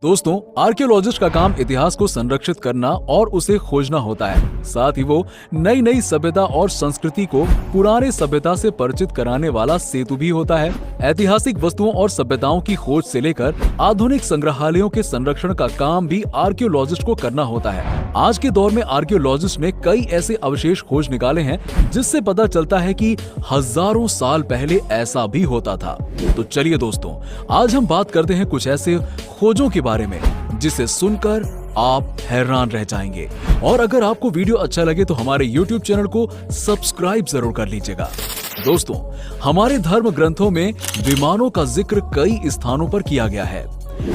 दोस्तों, आर्कियोलॉजिस्ट का काम इतिहास को संरक्षित करना और उसे खोजना होता है। साथ ही वो नई नई सभ्यता और संस्कृति को पुराने सभ्यता से परिचित कराने वाला सेतु भी होता है। ऐतिहासिक वस्तुओं और सभ्यताओं की खोज से लेकर आधुनिक संग्रहालयों के संरक्षण का काम भी आर्कियोलॉजिस्ट को करना होता है। आज के दौर में आर्कियोलॉजिस्ट ने कई ऐसे अवशेष खोज निकाले हैं जिससे पता चलता है कि हजारों साल पहले ऐसा भी होता था। तो चलिए दोस्तों, आज हम बात करते हैं कुछ ऐसे खोजों के बारे में जिसे सुनकर आप हैरान रह जाएंगे। और अगर आपको वीडियो अच्छा लगे तो हमारे YouTube चैनल को सब्सक्राइब जरूर कर लीजिएगा। दोस्तों, हमारे धर्म ग्रंथों में विमानों का जिक्र कई स्थानों पर किया गया है।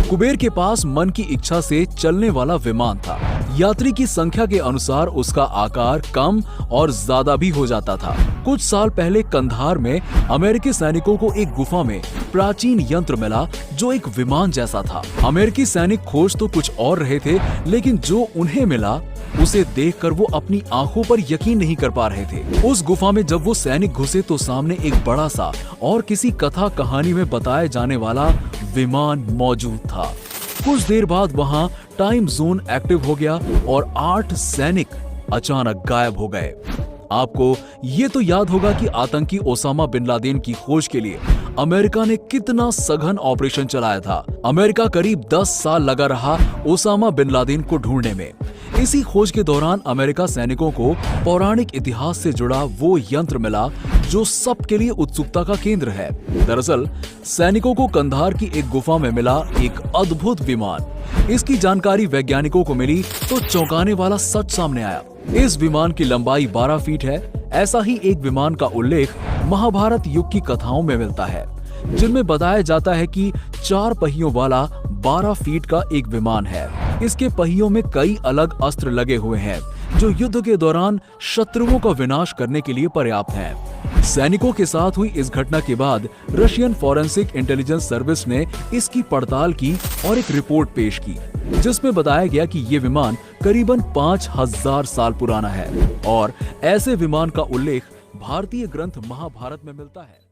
कुबेर के पास मन की इच्छा से चलने वाला विमान था। यात्री की संख्या के अनुसार उसका आकार कम और ज्यादा भी हो जाता था। कुछ साल पहले कंधार में अमेरिकी सैनिकों को एक गुफा में प्राचीन यंत्र मिला जो एक विमान जैसा था। अमेरिकी सैनिक खोज तो कुछ और रहे थे, लेकिन जो उन्हें मिला उसे देखकर वो अपनी आंखों पर यकीन नहीं कर पा रहे थे। उस गुफा में जब वो सैनिक घुसे तो सामने एक बड़ा सा और किसी कथा कहानी में बताए जाने वाला विमान मौजूद था। कुछ देर बाद वहां टाइम जोन एक्टिव हो गया और 8 सैनिक अचानक गायब हो गए। आपको ये तो याद होगा कि आतंकी ओसामा बिन लादेन की खोज के लिए अमेरिका ने कितना सघन ऑपरेशन चलाया था। अमेरिका करीब 10 साल लगा रहा ओसामा बिन लादेन को ढूंढने में। इसी खोज के दौरान अमेरिका सैनिकों को पौराणिक इतिहास से जुड़ा वो यंत्र मिला जो सबके लिए उत्सुकता का केंद्र है। दरअसल सैनिकों को कंधार की एक गुफा में मिला एक अद्भुत विमान। इसकी जानकारी वैज्ञानिकों को मिली तो चौंकाने वाला सच सामने आया। इस विमान की लंबाई 12 फीट है। ऐसा ही एक विमान का उल्लेख महाभारत युग की कथाओं में मिलता है, जिनमें बताया जाता है कि 4 पहियों वाला 12 फीट का एक विमान है। इसके पहियों में कई अलग अस्त्र लगे हुए हैं जो युद्ध के दौरान शत्रुओं का विनाश करने के लिए पर्याप्त हैं। सैनिकों के साथ हुई इस घटना के बाद रशियन फॉरेंसिक इंटेलिजेंस सर्विस ने इसकी पड़ताल की और एक रिपोर्ट पेश की, जिसमें बताया गया कि ये विमान करीबन 5000 साल पुराना है और ऐसे विमान का उल्लेख भारतीय ग्रंथ महाभारत में मिलता है।